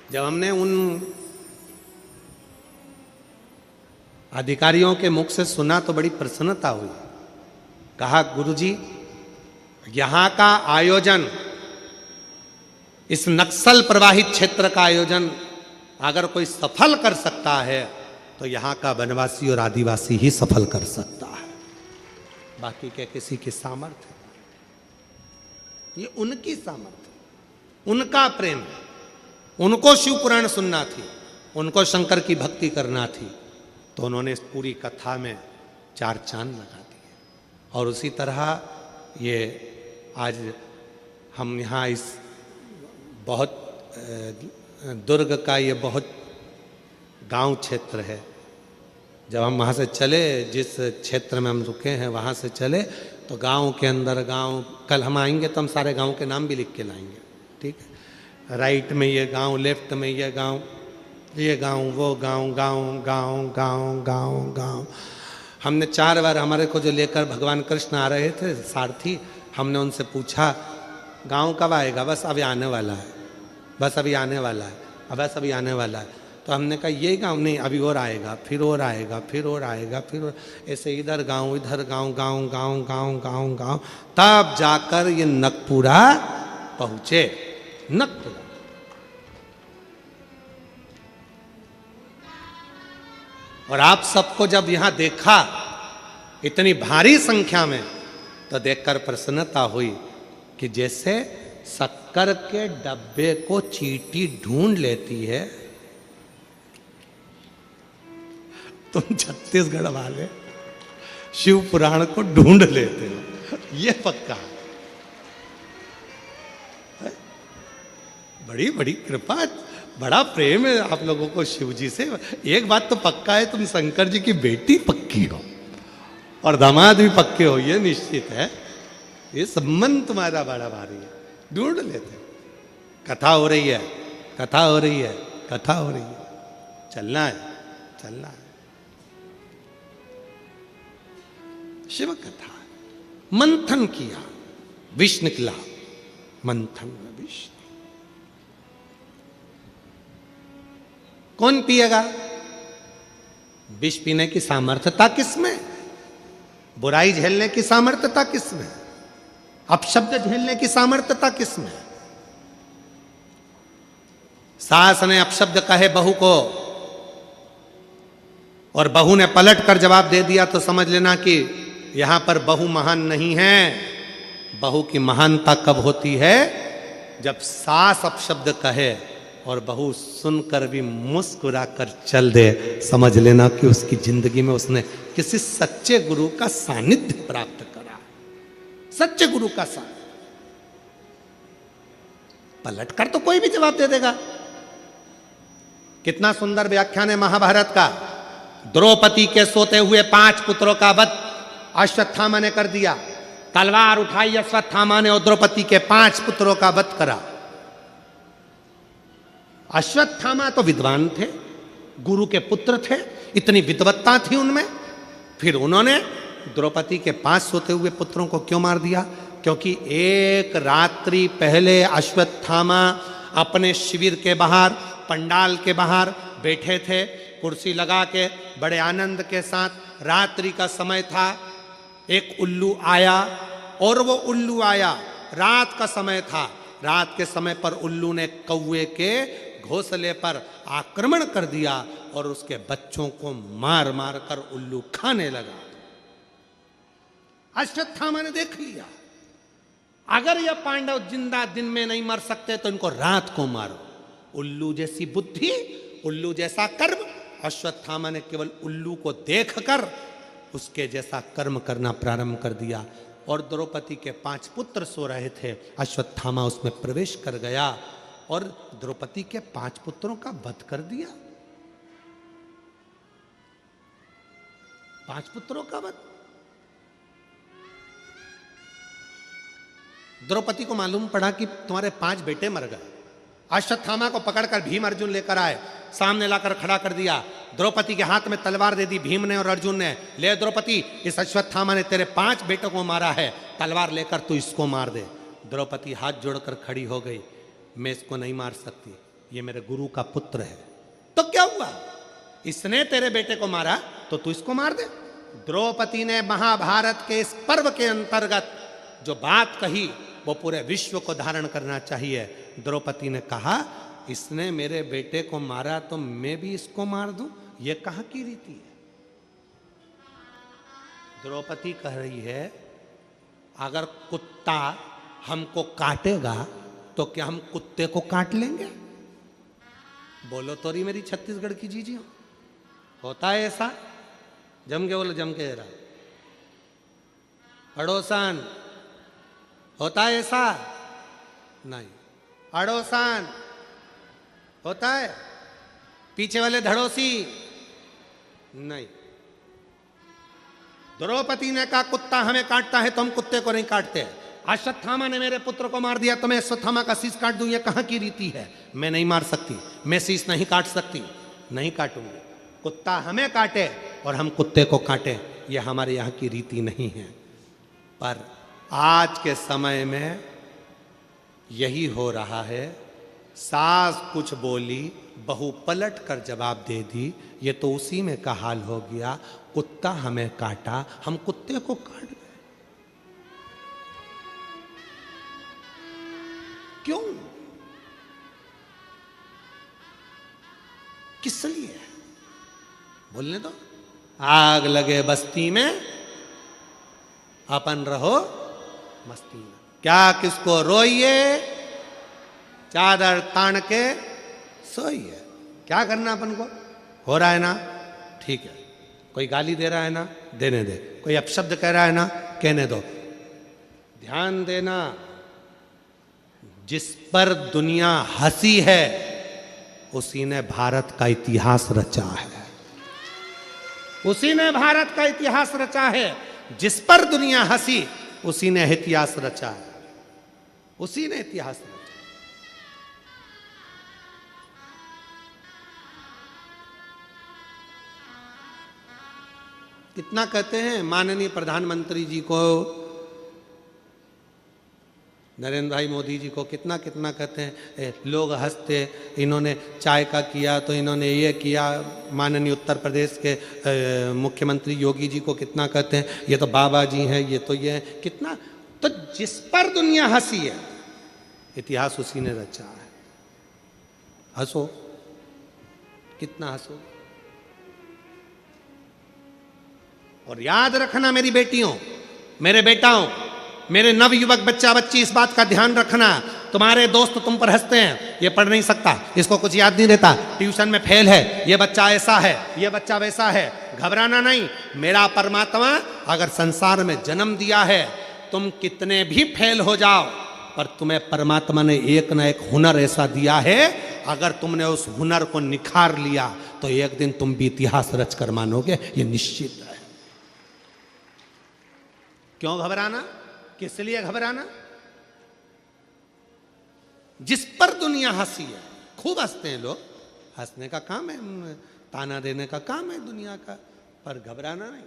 जब हमने उन अधिकारियों के मुख से सुना तो बड़ी प्रसन्नता हुई। कहा, गुरुजी, यहां का आयोजन, इस नक्सल प्रवाहित क्षेत्र का आयोजन अगर कोई सफल कर सकता है तो यहां का वनवासी और आदिवासी ही सफल कर सकता है, बाकी के किसी की सामर्थ्य। ये उनकी सामर्थ्य, उनका प्रेम, उनको शिव पुराण सुनना थी, उनको शंकर की भक्ति करना थी, तो उन्होंने इस पूरी कथा में 4 चांद लगा दिए। और उसी तरह ये आज हम यहाँ इस बहुत दुर्ग का ये बहुत गांव क्षेत्र है, जब हम वहाँ से चले, जिस क्षेत्र में हम रुके हैं वहाँ से चले, तो गांव के अंदर गांव, कल हम आएंगे तो हम सारे गांव के नाम भी लिख के लाएंगे, ठीक है। राइट में ये गांव, लेफ्ट में ये गांव, ये गांव, वो गांव, गांव गांव गांव गांव गांव। हमने 4 बार, हमारे को जो लेकर भगवान कृष्ण आ रहे थे सारथी, हमने उनसे पूछा गांव कब आएगा? बस अभी आने वाला है, बस अभी आने वाला है, बस अभी आने वाला है। तो हमने कहा ये गांव नहीं, अभी और आएगा, फिर और आएगा, फिर और आएगा, फिर और, ऐसे इधर गांव, इधर गांव, गांव गांव गांव गांव गांव, तब जाकर ये नकपुरा पहुंचे। नकपुरा और आप सबको जब यहां देखा इतनी भारी संख्या में, तो देखकर प्रसन्नता हुई कि जैसे शक्कर के डब्बे को चींटी ढूंढ लेती है, तुम छत्तीसगढ़ वाले शिव पुराण को ढूंढ लेते हो, ये पक्का है। बड़ी बड़ी कृपा, बड़ा प्रेम है आप लोगों को शिव जी से। एक बात तो पक्का है, तुम शंकर जी की बेटी पक्की हो और दामाद भी पक्के हो, ये निश्चित है। ये संबंध तुम्हारा बड़ा भारी है, ढूंढ लेते। कथा हो रही है, कथा हो रही है, कथा हो रही है, चलना है, चलना है। शिव कथा मंथन किया, विष निकला, मंथन में विष। कौन पिएगा? विष पीने की सामर्थ्यता किसमें? बुराई झेलने की सामर्थ्यता किसमें? अपशब्द झेलने की सामर्थ्यता किसमें? सास ने अपशब्द कहे बहू को और बहू ने पलट कर जवाब दे दिया, तो समझ लेना कि यहां पर बहू महान नहीं है। बहू की महानता कब होती है? जब सास अपशब्द कहे और बहू सुनकर भी मुस्कुरा कर चल दे, समझ लेना कि उसकी जिंदगी में उसने किसी सच्चे गुरु का सानिध्य प्राप्त करा, सच्चे गुरु का साथ। पलट कर तो कोई भी जवाब दे देगा। कितना सुंदर व्याख्यान है महाभारत का। द्रौपदी के सोते हुए 5 पुत्रों का वध अश्वत्थामा ने कर दिया। तलवार उठाई अश्वत्थामा ने और द्रौपदी के 5 पुत्रों का वध करा। अश्वत्थामा तो विद्वान थे, गुरु के पुत्र थे, इतनी विद्वत्ता थी उनमें, फिर उन्होंने द्रौपदी के 5 सोते हुए पुत्रों को क्यों मार दिया? क्योंकि एक रात्रि पहले अश्वत्थामा अपने शिविर के बाहर, पंडाल के बाहर बैठे थे, कुर्सी लगा के बड़े आनंद के साथ। रात्रि का समय था, एक उल्लू आया और वो उल्लू आया, रात का समय था। रात के समय पर उल्लू ने कौवे के घोंसले पर आक्रमण कर दिया और उसके बच्चों को मार मार कर उल्लू खाने लगा। अश्वत्थामा ने देख लिया, अगर यह पांडव जिंदा दिन में नहीं मर सकते तो इनको रात को मारो। उल्लू जैसी बुद्धि, उल्लू जैसा कर्म। अश्वत्थामा ने केवल उल्लू को देखकर उसके जैसा कर्म करना प्रारंभ कर दिया। और द्रौपदी के 5 पुत्र सो रहे थे, अश्वत्थामा उसमें प्रवेश कर गया और द्रौपदी के 5 पुत्रों का वध कर दिया। 5 पुत्रों का वध। द्रौपदी को मालूम पड़ा कि तुम्हारे 5 बेटे मर गए। अश्वत्थामा को पकड़कर भीम अर्जुन लेकर आए, सामने लाकर खड़ा कर दिया। द्रौपदी के हाथ में तलवार दे दी भीम ने और अर्जुन ने। ले द्रौपदी, इस अश्वत्थामा ने तेरे 5 बेटों को मारा है, तलवार लेकर तू इसको मार दे। द्रौपदी हाथ जोड़कर खड़ी हो गई, मैं इसको नहीं मार सकती, ये मेरे गुरु का पुत्र है। तो क्या हुआ, इसने तेरे बेटे को मारा तो तू इसको मार दे। द्रौपदी ने महाभारत के इस पर्व के अंतर्गत जो बात कही वो पूरे विश्व को धारण करना चाहिए। द्रौपदी ने कहा इसने मेरे बेटे को मारा तो मैं भी इसको मार दूं, ये कहां की रीति है। द्रौपदी कह रही है अगर कुत्ता हमको काटेगा तो क्या हम कुत्ते को काट लेंगे? बोलो तो रही मेरी छत्तीसगढ़ की जीजियों, होता है ऐसा? जम के बोलो, जम के रहा। अड़ोसान होता है ऐसा? नहीं। अड़ोसान होता है? पीछे वाले धड़ोसी नहीं। द्रौपदी ने कहा कुत्ता हमें काटता है तो हम कुत्ते को नहीं काटते। अश्वत्थामा ने मेरे पुत्र को मार दिया तो मैं अश्वत्थामा का शीश काट दूं, ये कहां की रीति है? मैं नहीं मार सकती, मैं शीश नहीं काट सकती, नहीं काटूंगी। कुत्ता हमें काटे और हम कुत्ते को काटें, यह हमारे यहाँ की रीति नहीं है। पर आज के समय में यही हो रहा है। सास कुछ बोली, बहू पलट कर जवाब दे दी। ये तो उसी में का हाल हो गया, कुत्ता हमें काटा, हम कुत्ते को काट गए। क्यों? किस लिए? बोलने दो। आग लगे बस्ती में अपन रहो मस्ती में। क्या किसको रोइए, चादर तान के सोइए। क्या करना अपन को? हो रहा है ना, ठीक है। कोई गाली दे रहा है ना, देने दे। कोई अपशब्द कह रहा है ना, कहने दो। ध्यान देना, जिस पर दुनिया हंसी है उसी ने भारत का इतिहास रचा है। उसी ने भारत का इतिहास रचा है। जिस पर दुनिया हंसी उसी ने इतिहास रचा है, उसी ने इतिहास रचा। कितना कहते हैं माननीय प्रधानमंत्री जी को, नरेंद्र भाई मोदी जी को, कितना कितना कहते हैं, लोग हंसते, इन्होंने चाय का किया तो इन्होंने ये किया। माननीय उत्तर प्रदेश के मुख्यमंत्री योगी जी को कितना कहते हैं, ये तो बाबा जी हैं, ये तो ये है। कितना, तो जिस पर दुनिया हंसी है इतिहास उसी ने रचा है। हंसो, कितना हंसो। और याद रखना मेरी बेटियों, मेरे बेटाओं, मेरे नवयुवक बच्चा बच्ची, इस बात का ध्यान रखना। तुम्हारे दोस्त तुम पर हंसते हैं, ये पढ़ नहीं सकता, इसको कुछ याद नहीं रहता, ट्यूशन में फेल है, ये बच्चा ऐसा है, ये बच्चा वैसा है। घबराना नहीं। मेरा परमात्मा अगर संसार में जन्म दिया है, तुम कितने भी फेल हो जाओ, पर तुम्हें परमात्मा ने एक ना एक हुनर ऐसा दिया है, अगर तुमने उस हुनर को निखार लिया तो एक दिन तुम भी इतिहास रचकर मानोगे, ये निश्चित है। क्यों घबराना? किस लिए घबराना? जिस पर दुनिया हंसी है, खूब हंसते हैं लोग, हंसने का काम है, ताना देने का काम है दुनिया का, पर घबराना नहीं।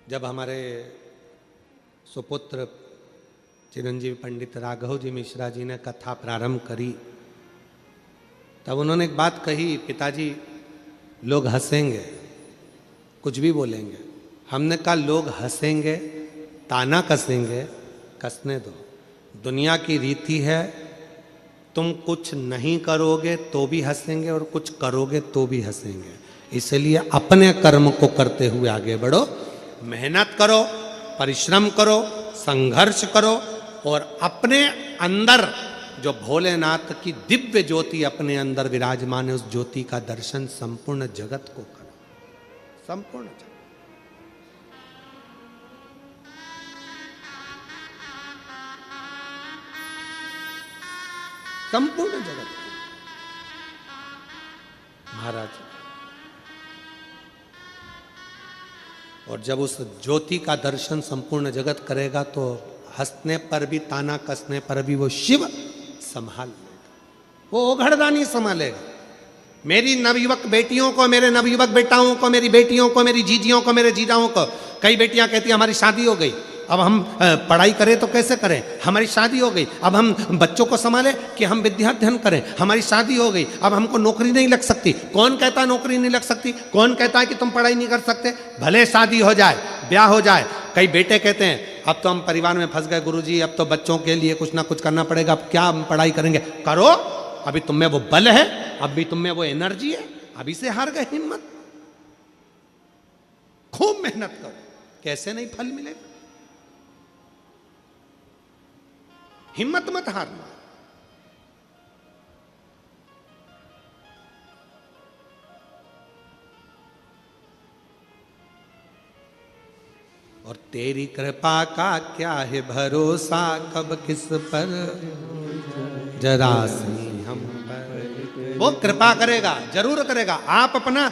जब हमारे सुपुत्र चिरंजीवी पंडित राघव जी मिश्रा जी ने कथा प्रारंभ करी, तब उन्होंने एक बात कही, पिताजी लोग हंसेंगे, कुछ भी बोलेंगे। हमने कहा लोग हंसेंगे, ताना कसेंगे, कसने दो। दुनिया की रीति है, तुम कुछ नहीं करोगे तो भी हंसेंगे और कुछ करोगे तो भी हंसेंगे। इसलिए अपने कर्म को करते हुए आगे बढ़ो, मेहनत करो, परिश्रम करो, संघर्ष करो, और अपने अंदर जो भोलेनाथ की दिव्य ज्योति अपने अंदर विराजमान है, उस ज्योति का दर्शन संपूर्ण जगत को करो। संपूर्ण जगत, संपूर्ण जगत। महाराज और जब उस ज्योति का दर्शन संपूर्ण जगत करेगा तो हंसने पर भी, ताना कसने पर भी वो शिव संभाल लेगा, वो ओघड़दानी संभालेगा। मेरी नवयुवक बेटियों को, मेरे नवयुवक बेटाओं को, मेरी बेटियों को, मेरी जीजियों को, मेरे जीजाओं को, कई बेटियां कहती हमारी शादी हो गई, अब हम पढ़ाई करें तो कैसे करें, हमारी शादी हो गई, अब हम बच्चों को संभालें कि हम विद्याध्ययन करें, हमारी शादी हो गई, अब हमको नौकरी नहीं लग सकती। कौन कहता है नौकरी नहीं लग सकती? कौन कहता है कि तुम पढ़ाई नहीं कर सकते? भले शादी हो जाए, ब्याह हो जाए। कई बेटे कहते हैं अब तो हम परिवार में फंस गए गुरुजी, अब तो बच्चों के लिए कुछ ना कुछ करना पड़ेगा, अब क्या हम पढ़ाई करेंगे? करो, अभी तुम में वो बल है, अभी तुम में वो एनर्जी है, अभी से हार गए हिम्मत, खूब मेहनत करो, कैसे नहीं फल मिलेगा। हिम्मत मत हारना। और तेरी कृपा का क्या है भरोसा, कब किस पर जरा सी हम पर। वो कृपा करेगा, जरूर करेगा। आप अपना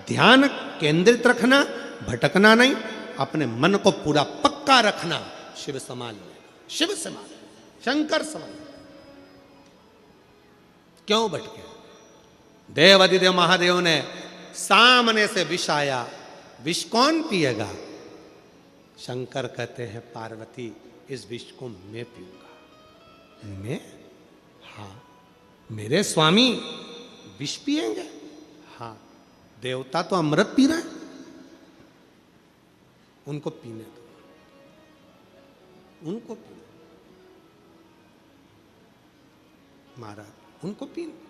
ध्यान केंद्रित रखना, भटकना नहीं, अपने मन को पूरा पक्का रखना, शिव संभाल लेगा, शिव संभाल, शंकर संभाल। क्यों भटके? देव अधिदेव महादेव ने सामने से विष आया, विष कौन पिएगा? शंकर कहते हैं पार्वती इस विष को मैं पीऊंगा। मैं? हाँ, मेरे स्वामी विष पिएंगे? हाँ, देवता तो अमृत पी रहे हैं, उनको पीने दो, उनको पीने, महाराज उनको पीने।